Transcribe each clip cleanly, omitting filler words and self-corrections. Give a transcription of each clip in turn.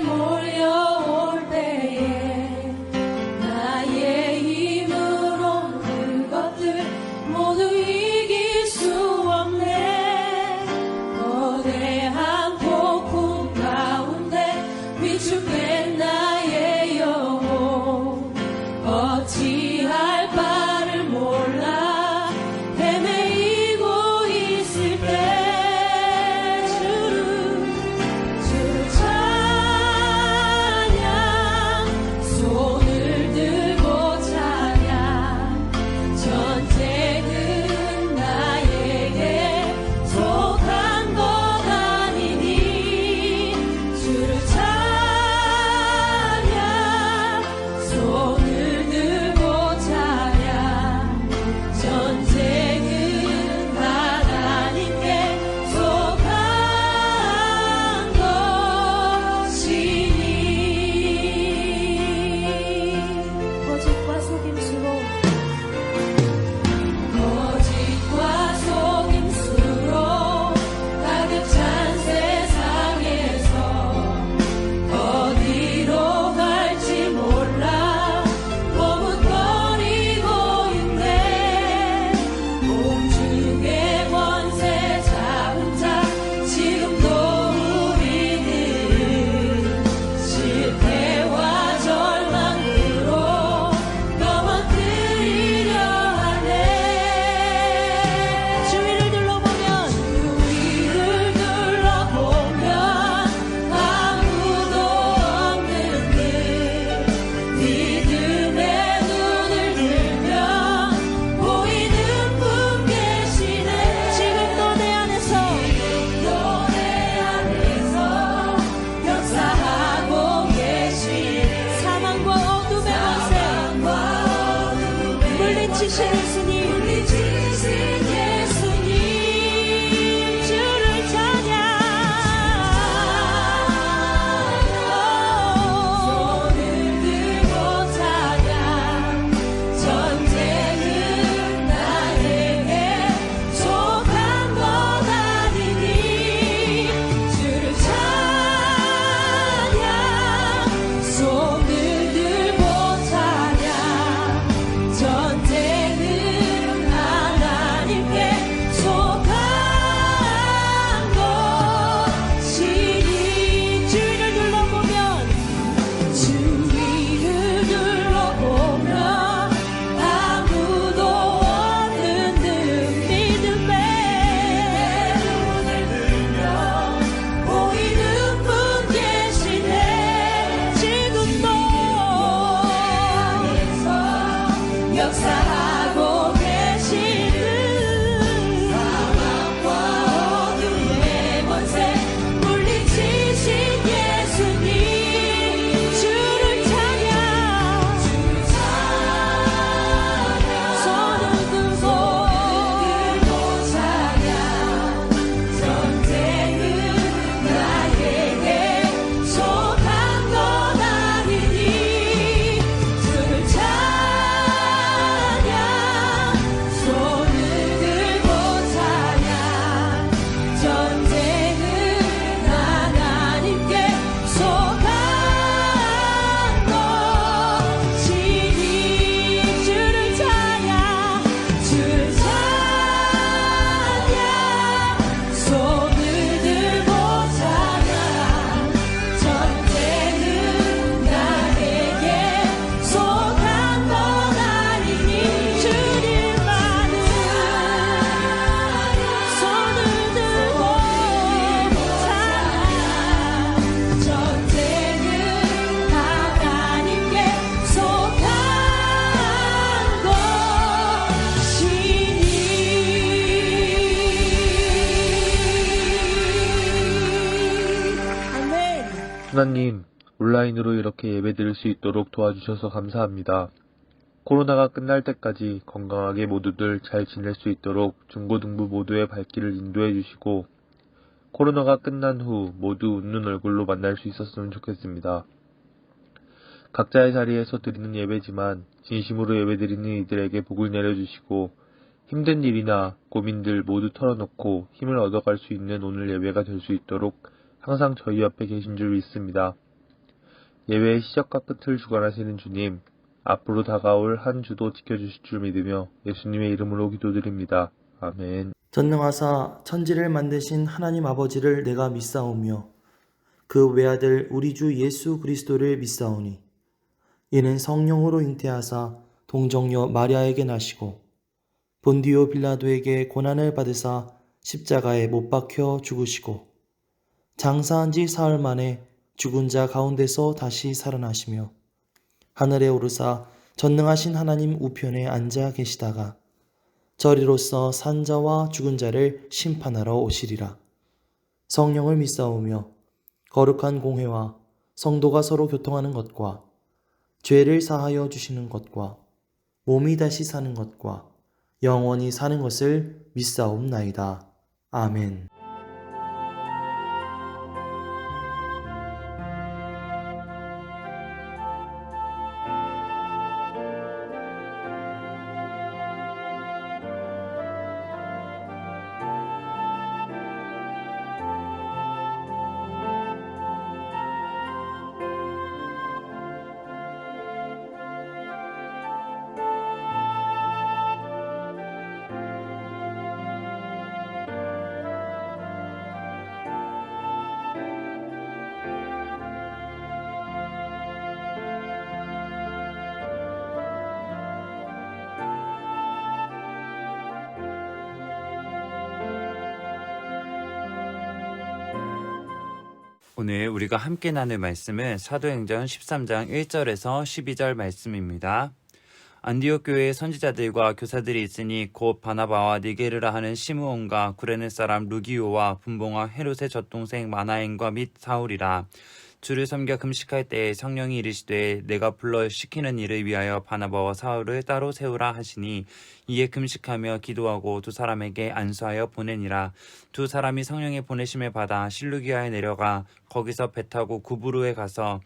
몰려올 때에 나의 힘으로 그것들 모두 이길 수 없네. 거대한 폭풍 가운데 위축된 나의 영혼 어찌할 바를 몰라 헤매이고 있을 때 주를 찬양 손을 들고 찬양 전쟁은 나에게 속한 것 아니니 주를 찬양 손을 들고 찬양 전쟁은 하나님께 속한 것이니 거짓과 속임수로 가득 찬 세상에서 어디로 갈지 몰라 머뭇거리고 있네. 공중의 권세 잡은 자 지금도 우리는 실패와 절망으로 넘어뜨리려 하네. 주위를 둘러보면 아무도 없는 듯 믿음의 눈을 들면 보이는 분 계시네. 지금도 내 안에서 역사하고 계시네. 사망과 어둠의 권세 물리치신 예수님 주를 찬양 손을 들고 찬양 전쟁은 나에게 속한 것 아니니 주를 찬양 손을 들고 찬양 전쟁은 하나님께 속한 것이니. 주위를 둘러보면 아무도 없는 듯 믿음의 눈을 들면 보이는 분 계시네. 지금도 역사하고 계시는 사망과 어둠의 권세 물리치신 예수님 주를 찬양 손을 들고 찬양 전쟁은 나에게 속한 것 아니니 주를 찬양 손을 들고 찬양 전쟁은 하나님께 속한 것이니. 주를 찬양 손을 들고 찬양 전쟁은 나에게 속한 것 아니니 주님만은 손을 들고 찬양 전쟁은 하나님께 속한 것이니. 아멘. 하나님, 온라인으로 이렇게 예배드릴 수 있도록 도와주셔서 감사합니다. 코로나가 끝날 때까지 건강하게 모두들 잘 지낼 수 있도록 중고등부 모두의 발길을 인도해 주시고 코로나가 끝난 후 모두 웃는 얼굴로 만날 수 있었으면 좋겠습니다. 각자의 자리에서 드리는 예배지만 진심으로 예배드리는 이들에게 복을 내려주시고 힘든 일이나 고민들 모두 털어놓고 힘을 얻어갈 수 있는 오늘 예배가 될 수 있도록 항상 저희 옆에 계신 줄 믿습니다. 예배의 시작과 끝을 주관하시는 주님, 앞으로 다가올 한 주도 지켜주실 줄 믿으며 예수님의 이름으로 기도드립니다. 아멘. 전능하사 천지를 만드신 하나님 아버지를 내가 믿사오며 그 외아들 우리 주 예수 그리스도를 믿사오니 이는 성령으로 잉태하사 동정녀 마리아에게 나시고 본디오 빌라도에게 고난을 받으사 십자가에 못 박혀 죽으시고 장사한 지 사흘 만에 죽은 자 가운데서 다시 살아나시며 하늘에 오르사 전능하신 하나님 우편에 앉아 계시다가 저리로서 산 자와 죽은 자를 심판하러 오시리라. 성령을 믿사오며 거룩한 공회와 성도가 서로 교통하는 것과 죄를 사하여 주시는 것과 몸이 다시 사는 것과 영원히 사는 것을 믿사옵나이다. 아멘. 오늘 우리가 함께 나눌 말씀은 사도행전 13장 1절에서 12절 말씀입니다. 안디옥 교회에 선지자들과 교사들이 있으니 곧 바나바와 니게르라 하는 시므온과 구레네 사람 루기오와 분봉아 헤롯의 젖동생 마나엔과 및 사울이라. 주를 섬겨 금식할 때에 성령이 이르시되 내가 불러 시키는 일을 위하여 바나바와 사울을 따로 세우라 하시니 이에 금식하며 기도하고 두 사람에게 안수하여 보내니라. 두 사람이 성령의 보내심을 받아 실루기아에 내려가 거기서 배 타고 구브루에 가서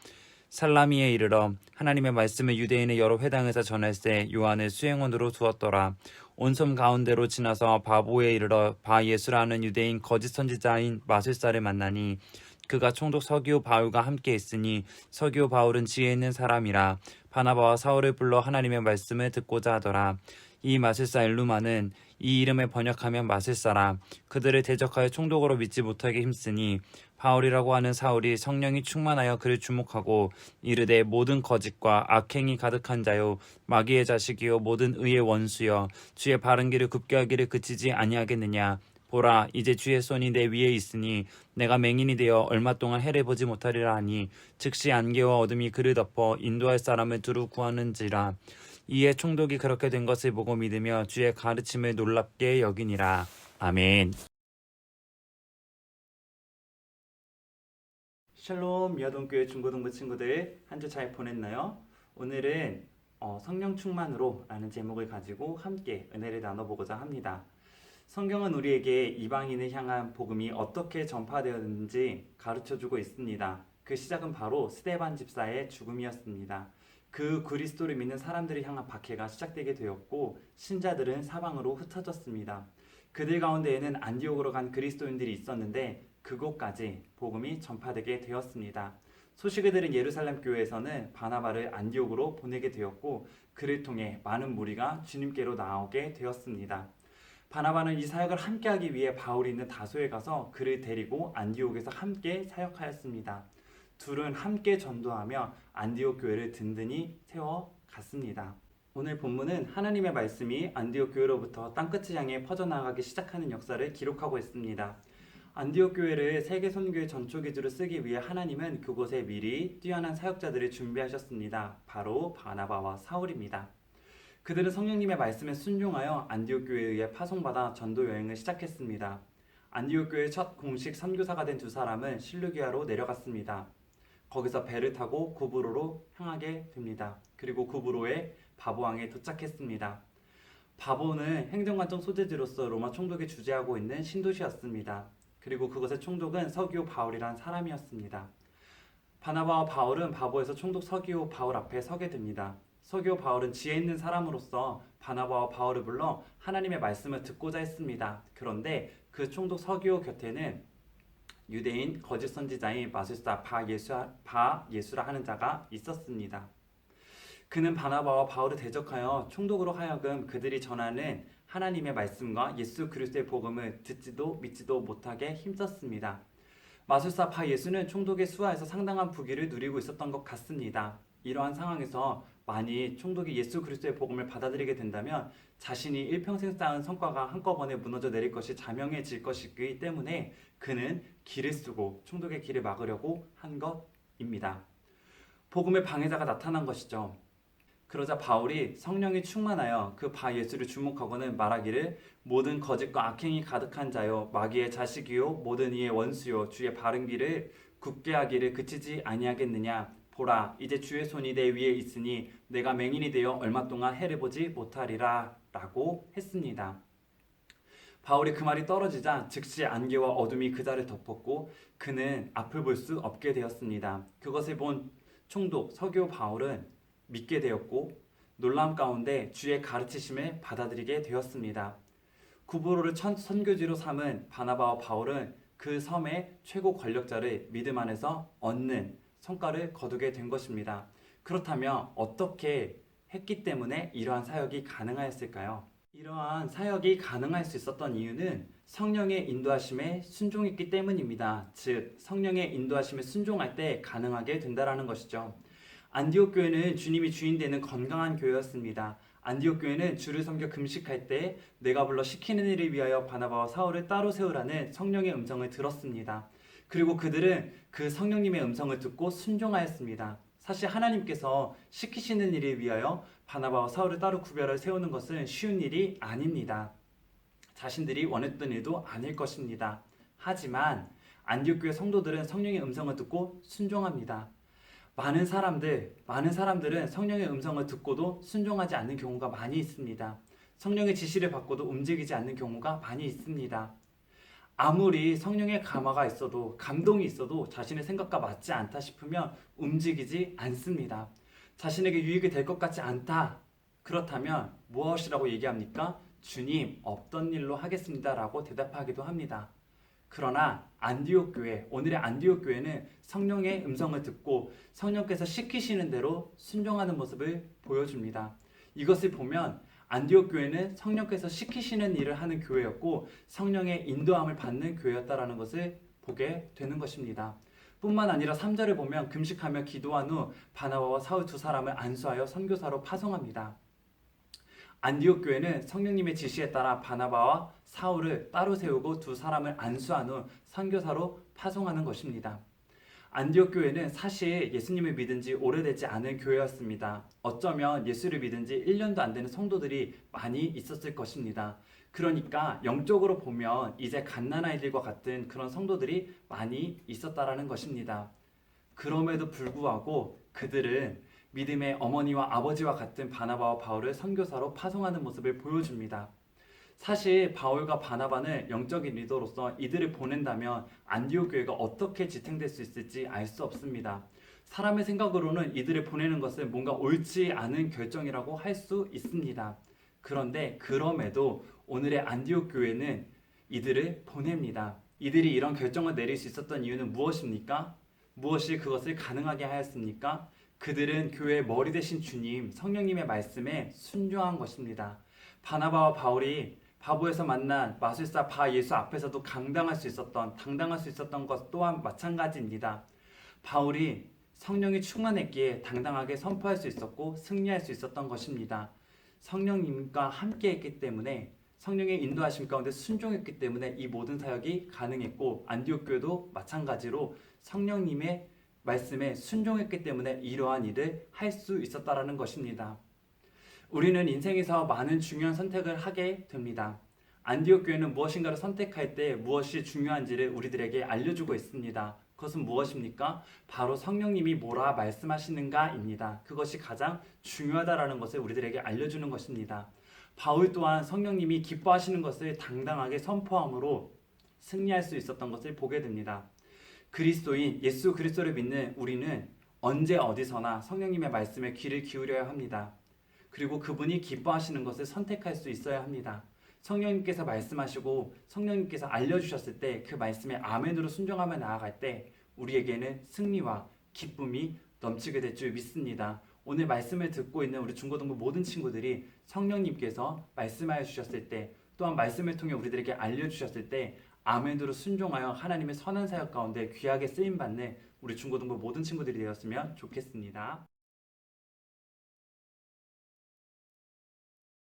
살라미에 이르러 하나님의 말씀을 유대인의 여러 회당에서 전할세 요한을 수행원으로 두었더라. 온 섬 가운데로 지나서 바보에 이르러 바예수라는 유대인 거짓 선지자인 마술사를 만나니 그가 총독 서기오 바울과 함께 있으니 서기오 바울은 지혜 있는 사람이라. 바나바와 사울을 불러 하나님의 말씀을 듣고자 하더라. 이 마술사 엘루마는 이 이름을 번역하면 마술사라. 그들을 대적하여 총독으로 믿지 못하게 힘쓰니 바울이라고 하는 사울이 성령이 충만하여 그를 주목하고 이르되 모든 거짓과 악행이 가득한 자요 마귀의 자식이요 모든 의의 원수여 주의 바른 길을 굽게 하기를 그치지 아니하겠느냐. 보라 이제 주의 손이 내 위에 있으니 내가 맹인이 되어 얼마 동안 해를 보지 못하리라 하니 즉시 안개와 어둠이 그를 덮어 인도할 사람을 두루 구하는지라. 이에 총독이 그렇게 된 것을 보고 믿으며 주의 가르침을 놀랍게 여기니라. 아멘. 샬롬 미아동교회 중고등부 친구들 한 주 잘 보냈나요? 오늘은 성령 충만으로 라는 제목을 가지고 함께 은혜를 나눠보고자 합니다. 성경은 우리에게 이방인을 향한 복음이 어떻게 전파되었는지 가르쳐주고 있습니다. 그 시작은 바로 스데반 집사의 죽음이었습니다. 그 그리스도를 믿는 사람들을 향한 박해가 시작되게 되었고 신자들은 사방으로 흩어졌습니다. 그들 가운데에는 안디옥으로 간 그리스도인들이 있었는데 그곳까지 복음이 전파되게 되었습니다. 소식을 들은 예루살렘 교회에서는 바나바를 안디옥으로 보내게 되었고 그를 통해 많은 무리가 주님께로 나오게 되었습니다. 바나바는 이 사역을 함께하기 위해 바울이 있는 다소에 가서 그를 데리고 안디옥에서 함께 사역하였습니다. 둘은 함께 전도하며 안디옥 교회를 든든히 세워갔습니다. 오늘 본문은 하나님의 말씀이 안디옥 교회로부터 땅끝을 향해 퍼져나가기 시작하는 역사를 기록하고 있습니다. 안디옥 교회를 세계 선교의 전초 기지로 쓰기 위해 하나님은 그곳에 미리 뛰어난 사역자들을 준비하셨습니다. 바로 바나바와 사울입니다. 그들은 성령님의 말씀에 순종하여 안디옥 교회에 의해 파송받아 전도 여행을 시작했습니다. 안디옥 교회의 첫 공식 선교사가 된 두 사람은 실루기아로 내려갔습니다. 거기서 배를 타고 구브로로 향하게 됩니다. 그리고 구브로에 바보왕에 도착했습니다. 바보는 행정관청 소재지로서 로마 총독이 주재하고 있는 신도시였습니다. 그리고 그것의 총독은 서기오 바울이란 사람이었습니다. 바나바와 바울은 바보에서 총독 서기오 바울 앞에 서게 됩니다. 서기오 바울은 지혜 있는 사람으로서 바나바와 바울을 불러 하나님의 말씀을 듣고자 했습니다. 그런데 그 총독 서기오 곁에는 유대인 거짓 선지자인 마술사 바 예수라 하는 자가 있었습니다. 그는 바나바와 바울을 대적하여 총독으로 하여금 그들이 전하는 하나님의 말씀과 예수 그리스도의 복음을 듣지도 믿지도 못하게 힘썼습니다. 마술사 바 예수는 총독의 수하에서 상당한 부귀를 누리고 있었던 것 같습니다. 이러한 상황에서 만일 총독이 예수 그리스도의 복음을 받아들이게 된다면 자신이 일평생 쌓은 성과가 한꺼번에 무너져 내릴 것이 자명해질 것이기 때문에 그는 길을 쓰고 총독의 길을 막으려고 한 것입니다. 복음의 방해자가 나타난 것이죠. 그러자 바울이 성령이 충만하여 그 바 예수를 주목하고는 말하기를 모든 거짓과 악행이 가득한 자요 마귀의 자식이요 모든 이의 원수요 주의 바른 길을 굳게 하기를 그치지 아니하겠느냐. 보라 이제 주의 손이 내 위에 있으니 내가 맹인이 되어 얼마 동안 해를 보지 못하리라 라고 했습니다. 바울이 그 말이 떨어지자 즉시 안개와 어둠이 그 자를 덮었고 그는 앞을 볼 수 없게 되었습니다. 그것을 본 총독 서기오 바울은 믿게 되었고 놀람 가운데 주의 가르치심을 받아들이게 되었습니다. 구브로를 선교지로 삼은 바나바와 바울은 그 섬의 최고 권력자를 믿음 안에서 얻는 성과를 거두게 된 것입니다. 그렇다면 어떻게 했기 때문에 이러한 사역이 가능하였을까요? 이러한 사역이 가능할 수 있었던 이유는 성령의 인도하심에 순종했기 때문입니다. 즉 성령의 인도하심에 순종할 때 가능하게 된다는 것이죠. 안디옥 교회는 주님이 주인 되는 건강한 교회였습니다. 안디옥 교회는 주를 섬겨 금식할 때 내가 불러 시키는 일을 위하여 바나바와 사울을 따로 세우라는 성령의 음성을 들었습니다. 그리고 그들은 그 성령님의 음성을 듣고 순종하였습니다. 사실 하나님께서 시키시는 일을 위하여 바나바와 사울을 따로 구별해 세우는 것은 쉬운 일이 아닙니다. 자신들이 원했던 일도 아닐 것입니다. 하지만 안디옥 교회 성도들은 성령의 음성을 듣고 순종합니다. 많은 사람들은 성령의 음성을 듣고도 순종하지 않는 경우가 많이 있습니다. 성령의 지시를 받고도 움직이지 않는 경우가 많이 있습니다. 아무리 성령의 감화가 있어도 감동이 있어도 자신의 생각과 맞지 않다 싶으면 움직이지 않습니다. 자신에게 유익이 될 것 같지 않다. 그렇다면 무엇이라고 얘기합니까? 주님, 없던 일로 하겠습니다 라고 대답하기도 합니다. 그러나 안디옥 교회, 오늘의 안디옥 교회는 성령의 음성을 듣고 성령께서 시키시는 대로 순종하는 모습을 보여줍니다. 이것을 보면 안디옥 교회는 성령께서 시키시는 일을 하는 교회였고 성령의 인도함을 받는 교회였다라는 것을 보게 되는 것입니다. 뿐만 아니라 3절을 보면 금식하며 기도한 후 바나바와 사울 두 사람을 안수하여 선교사로 파송합니다. 안디옥 교회는 성령님의 지시에 따라 바나바와 사울을 따로 세우고 두 사람을 안수한 후 선교사로 파송하는 것입니다. 안디옥 교회는 사실 예수님을 믿은 지 오래되지 않은 교회였습니다. 어쩌면 예수를 믿은 지 1년도 안 되는 성도들이 많이 있었을 것입니다. 그러니까 영적으로 보면 이제 갓난아이들과 같은 그런 성도들이 많이 있었다라는 것입니다. 그럼에도 불구하고 그들은 믿음의 어머니와 아버지와 같은 바나바와 바울을 선교사로 파송하는 모습을 보여줍니다. 사실 바울과 바나바는 영적인 리더로서 이들을 보낸다면 안디옥 교회가 어떻게 지탱될 수 있을지 알 수 없습니다. 사람의 생각으로는 이들을 보내는 것은 뭔가 옳지 않은 결정이라고 할 수 있습니다. 그런데 그럼에도 오늘의 안디옥 교회는 이들을 보냅니다. 이들이 이런 결정을 내릴 수 있었던 이유는 무엇입니까? 무엇이 그것을 가능하게 하였습니까? 그들은 교회의 머리 되신 주님, 성령님의 말씀에 순종한 것입니다. 바나바와 바울이 바보에서 만난 마술사 바 예수 앞에서도 당당할 수 있었던 것 또한 마찬가지입니다. 바울이 성령이 충만했기에 당당하게 선포할 수 있었고 승리할 수 있었던 것입니다. 성령님과 함께 했기 때문에 성령의 인도하심 가운데 순종했기 때문에 이 모든 사역이 가능했고 안디옥 교회도 마찬가지로 성령님의 말씀에 순종했기 때문에 이러한 일을 할 수 있었다라는 것입니다. 우리는 인생에서 많은 중요한 선택을 하게 됩니다. 안디옥 교회는 무엇인가를 선택할 때 무엇이 중요한지를 우리들에게 알려주고 있습니다. 그것은 무엇입니까? 바로 성령님이 뭐라 말씀하시는가입니다. 그것이 가장 중요하다라는 것을 우리들에게 알려주는 것입니다. 바울 또한 성령님이 기뻐하시는 것을 당당하게 선포함으로 승리할 수 있었던 것을 보게 됩니다. 그리스도인 예수 그리스도를 믿는 우리는 언제 어디서나 성령님의 말씀에 귀를 기울여야 합니다. 그리고 그분이 기뻐하시는 것을 선택할 수 있어야 합니다. 성령님께서 말씀하시고 성령님께서 알려주셨을 때 그 말씀에 아멘으로 순종하며 나아갈 때 우리에게는 승리와 기쁨이 넘치게 될 줄 믿습니다. 오늘 말씀을 듣고 있는 우리 중고등부 모든 친구들이 성령님께서 말씀하여 주셨을 때 또한 말씀을 통해 우리들에게 알려주셨을 때 아멘으로 순종하여 하나님의 선한 사역 가운데 귀하게 쓰임받는 우리 중고등부 모든 친구들이 되었으면 좋겠습니다.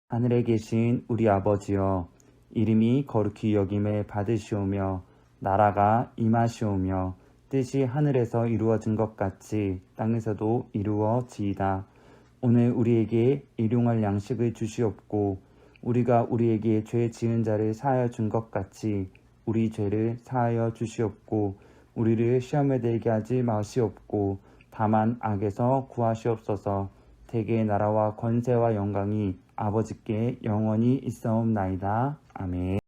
하늘에 계신 우리 아버지여, 이름이 거룩히 여김을 받으시오며 나라가 임하시오며 뜻이 하늘에서 이루어진 것 같이 땅에서도 이루어지이다. 오늘 우리에게 일용할 양식을 주시옵고 우리가 우리에게 죄 지은 자를 사하여 준 것 같이 우리 죄를 사하여 주시옵고 우리를 시험에 들게 하지 마시옵고 다만 악에서 구하시옵소서. 대개의 나라와 권세와 영광이 아버지께 영원히 있사옵나이다. 아멘.